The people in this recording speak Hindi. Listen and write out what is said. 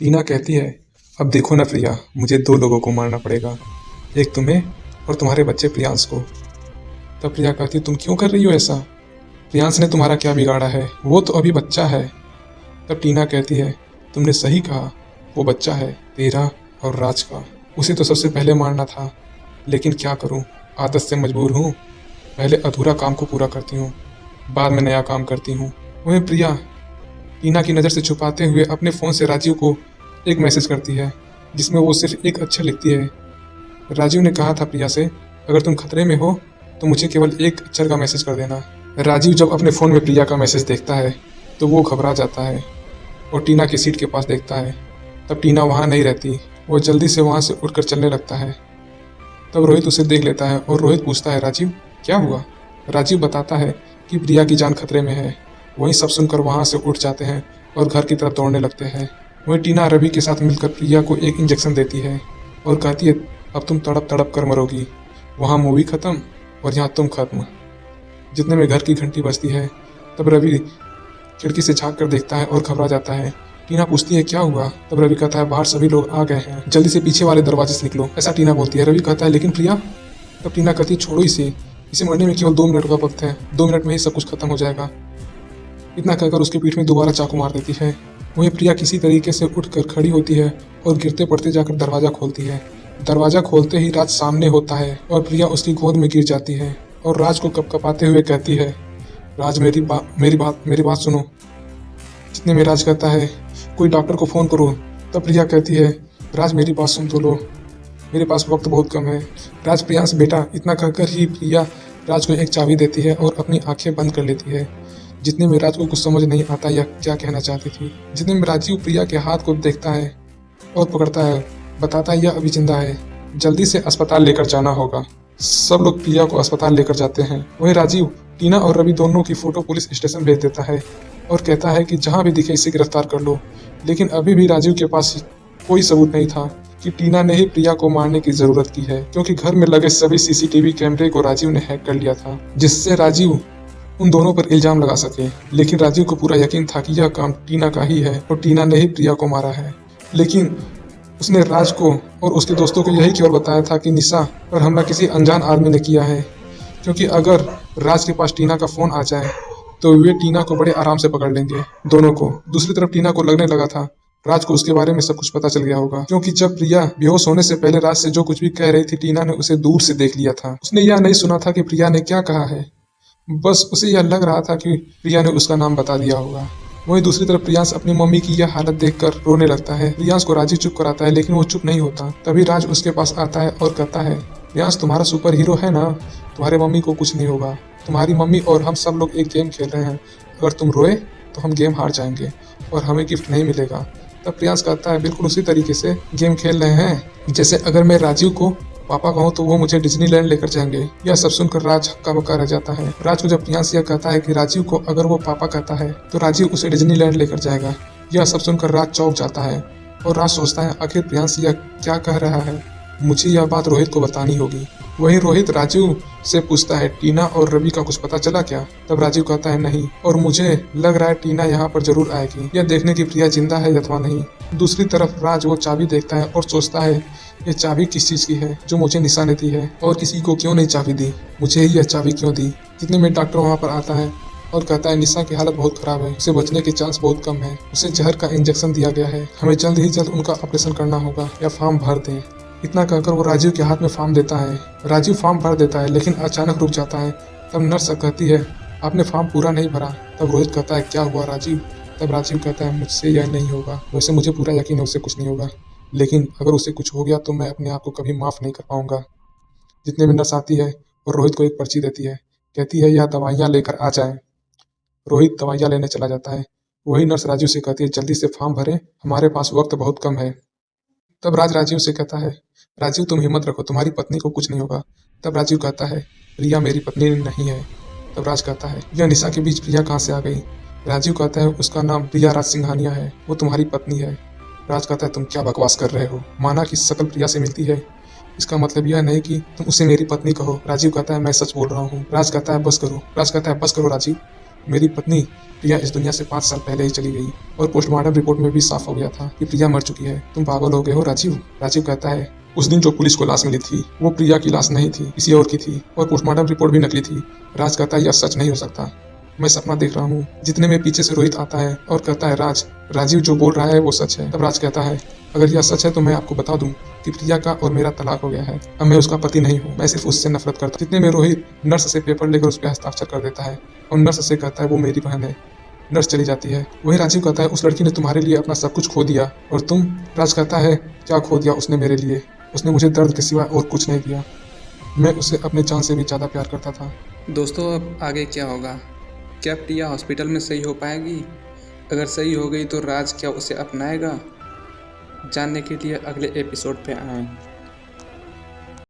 टीना कहती है, अब देखो ना प्रिया, मुझे दो लोगों को मारना पड़ेगा, एक तुम्हें और तुम्हारे बच्चे प्रियांश को। तब प्रिया कहती, तुम क्यों कर रही हो ऐसा? प्रियांश ने तुम्हारा क्या बिगाड़ा है? वो तो अभी बच्चा है। तब टीना कहती है, तुमने सही कहा, वो बच्चा है तेरा और राज का। उसे तो सबसे पहले मारना था, लेकिन क्या करूं, आदत से मजबूर हूं। पहले अधूरा काम को पूरा करती हूँ, बाद में नया काम करती हूँ। वहीं प्रिया टीना की नज़र से छुपाते हुए अपने फ़ोन से राजीव को एक मैसेज करती है, जिसमें वो सिर्फ एक अक्षर लिखती है। राजीव ने कहा था प्रिया से, अगर तुम खतरे में हो तो मुझे केवल एक अक्षर का मैसेज कर देना। राजीव जब अपने फ़ोन में प्रिया का मैसेज देखता है तो वो घबरा जाता है और टीना की सीट के पास देखता है। तब टीना वहाँ नहीं रहती, वो जल्दी से वहाँ से उठकर चलने लगता है। तब रोहित उसे देख लेता है और रोहित पूछता है, राजीव क्या हुआ? राजीव बताता है कि प्रिया की जान खतरे में है। वहीं सब सुनकर वहाँ से उठ जाते हैं और घर की तरफ दौड़ने लगते हैं। वहीं टीना रवि के साथ मिलकर प्रिया को एक इंजेक्शन देती है और कहती है, अब तुम तड़प तड़प कर मरोगी। वहाँ मूवी खत्म और यहाँ तुम खत्म। जितने में घर की घंटी बजती है, तब रवि खिड़की से झांक कर देखता है और घबरा जाता है। टीना पूछती है, क्या हुआ? तब रवि कहता है, बाहर सभी लोग आ गए हैं, जल्दी से पीछे वाले दरवाजे से निकलो, ऐसा टीना बोलती है। रवि कहता है, लेकिन प्रिया। तब टीना कहती है, छोड़ो इसे मरने में केवल 2 मिनट का वक्त है, 2 मिनट में ही सब कुछ खत्म हो जाएगा। इतना कहकर उसकी पीठ में दोबारा चाकू मार देती है। वहीं प्रिया किसी तरीके से उठकर खड़ी होती है और गिरते पड़ते जाकर दरवाजा खोलती है। दरवाजा खोलते ही राज सामने होता है और प्रिया उसकी गोद में गिर जाती है और राज को कपकपाते हुए कहती है, राज मेरी बात सुनो। जितने में राज कहता है, कोई डॉक्टर को फ़ोन करो। तब प्रिया कहती है, राज मेरी बात सुन तो लो, मेरे पास वक्त बहुत कम है। राज, प्रियांश बेटा। इतना कहकर ही प्रिया राज को एक चाबी देती है और अपनी आंखें बंद कर लेती है। जितने में राज को कुछ समझ नहीं आता यह क्या कहना चाहती थी। जितने में राजीव प्रिया के हाथ को देखता है और पकड़ता है, बताता है यह अभी जिंदा है, जल्दी से अस्पताल लेकर जाना होगा। सब लोग प्रिया को अस्पताल लेकर जाते हैं। वहीं राजीव टीना और रवि दोनों की फोटो पुलिस स्टेशन भेज देता है और कहता है कि जहां भी दिखे इसे गिरफ्तार कर लो। लेकिन अभी भी राजीव के पास कोई सबूत नहीं था कि टीना ने ही प्रिया को मारने की जरूरत की है, क्योंकि घर में लगे सभी सीसीटीवी कैमरे को राजीव ने हैक कर लिया था, जिससे राजीव उन दोनों पर इल्जाम लगा सके। लेकिन राजीव को पूरा यकीन था कि यह काम टीना का ही है और टीना ने ही प्रिया को मारा है। लेकिन उसने राज को और उसके दोस्तों को यही केवल बताया था कि निशा पर हमला किसी अनजान आदमी ने किया है, क्योंकि अगर राज के पास टीना का फोन आ जाए तो वे टीना को बड़े आराम से पकड़ लेंगे, दोनों को। दूसरी तरफ टीना को लगने लगा था राज को उसके बारे में सब कुछ पता चल गया होगा, क्योंकि जब प्रिया बेहोश होने से पहले राज से जो कुछ भी कह रही थी टीना ने उसे दूर से देख लिया था। उसने यह नहीं सुना था कि प्रिया ने क्या कहा है, बस उसे यह लग रहा था कि प्रिया ने उसका नाम बता दिया होगा। वहीं दूसरी तरफ प्रियांश अपनी मम्मी की यह हालत देखकर रोने लगता है। प्रियांश को राजीव चुप कराता है, लेकिन वो चुप नहीं होता। तभी राज उसके पास आता है और कहता है, प्रियांश तुम्हारा सुपर हीरो है ना, तुम्हारे मम्मी को कुछ नहीं होगा। तुम्हारी मम्मी और हम सब लोग एक गेम खेल रहे हैं, अगर तुम रोए तो हम गेम हार जाएंगे और हमें गिफ्ट नहीं मिलेगा। तब प्रियांश कहता है, बिल्कुल उसी तरीके से गेम खेल रहे हैं जैसे अगर मैं राजीव को पापा कहूँ तो वो मुझे डिज्नीलैंड लेकर जाएंगे। यह सब सुनकर राज हक्का बक्का रह जाता है। राज को जब प्रियांश यह कहता है कि राजीव को अगर वो पापा कहता है तो राजीव उसे डिज्नीलैंड लेकर जाएगा, यह सब सुनकर राज चौंक जाता है और राज सोचता है, आखिर प्रियांश यह क्या कह रहा है, मुझे यह बात रोहित को बतानी होगी। वहीं रोहित राजीव से पूछता है, टीना और रवि का कुछ पता चला क्या? तब राजीव कहता है, नहीं, और मुझे लग रहा है टीना यहाँ पर जरूर आएगी, यह देखने की प्रिया जिंदा है अथवा नहीं। दूसरी तरफ राज वो चाबी देखता है और सोचता है, ये चाबी किस चीज की है जो मुझे निशा ने दी है, और किसी को क्यों नहीं चाबी दी, मुझे ही यह चाबी क्यों दी। जितने में डॉक्टर वहाँ पर आता है और कहता है, निशा की हालत बहुत खराब है, उसे बचने के चांस बहुत कम है, उसे जहर का इंजेक्शन दिया गया है, हमें जल्द ही जल्द उनका ऑपरेशन करना होगा या फॉर्म भर दें। इतना कहकर वो राजीव के हाथ में फॉर्म देता है। राजीव फॉर्म भर देता है, लेकिन अचानक रुक जाता है। तब नर्स कहती है, आपने फॉर्म पूरा नहीं भरा। तब रोहित कहता है, क्या हुआ राजीव? तब राजीव कहता है, मुझसे यह नहीं होगा, वैसे मुझे पूरा यकीन है उससे कुछ नहीं होगा, लेकिन अगर उसे कुछ हो गया तो मैं अपने आप को कभी माफ़ नहीं कर पाऊंगा। जितने में नर्स आती है और रोहित को एक पर्ची देती है, कहती है, यह दवाइयाँ लेकर आ जाए। रोहित दवाइयाँ लेने चला जाता है। वही नर्स राजीव से कहती है, जल्दी से फॉर्म भरें, हमारे पास वक्त बहुत कम है। तब राज राजीव से कहता है, राजीव तुम हिम्मत रखो, तुम्हारी पत्नी को कुछ नहीं होगा। तब राजीव कहता है, प्रिया मेरी पत्नी नहीं है। तब राज कहता है, यह निशा के बीच प्रिया कहाँ से आ गई? राजीव कहता है, उसका नाम प्रिया राज सिंघानिया है, वो तुम्हारी पत्नी है। राज कहता है, तुम क्या बकवास कर रहे हो, माना कि शकल प्रिया से मिलती है, इसका मतलब यह नहीं कि तुम उसे मेरी पत्नी कहो। राजीव कहता है, मैं सच बोल रहा हूँ। राज कहता है, बस करो। राज कहता है, बस करो राजीव, मेरी पत्नी प्रिया इस दुनिया से 5 साल पहले ही चली गई और पोस्टमार्टम रिपोर्ट में भी साफ हो गया था कि प्रिया मर चुकी है। तुम पागल हो गए हो राजीव। राजीव कहता है, उस दिन जो पुलिस को लाश मिली थी वो प्रिया की लाश नहीं थी, किसी और की थी और पोस्टमार्टम रिपोर्ट भी नकली थी। राज कहता है, यह सच नहीं हो सकता, मैं सपना देख रहा हूँ। जितने में पीछे से रोहित आता है और कहता है, राजीव जो बोल रहा है वो सच है। तब राज कहता है, अगर यह सच है तो मैं आपको बता दूं कि प्रिया का और मेरा तलाक हो गया है। अब मैं उसका पति नहीं हूँ, मैं सिर्फ उससे नफरत करता हूँ। जितने में रोहित नर्स से पेपर लेकर उस पर हस्ताक्षर कर देता है और नर्स से कहता है वो मेरी बहन है। नर्स चली जाती है। वही राजीव कहता है, उस लड़की ने तुम्हारे लिए अपना सब कुछ खो दिया और तुम। राज कहता है, क्या खो दिया उसने मेरे लिए? उसने मुझे दर्द के सिवा और कुछ नहीं दिया। मैं उसे अपने जान से भी ज़्यादा प्यार करता था। दोस्तों, अब आगे क्या होगा? क्या प्रिया हॉस्पिटल में सही हो पाएगी? अगर सही हो गई तो राज क्या उसे अपनाएगा? जानने के लिए अगले एपिसोड पे आएं।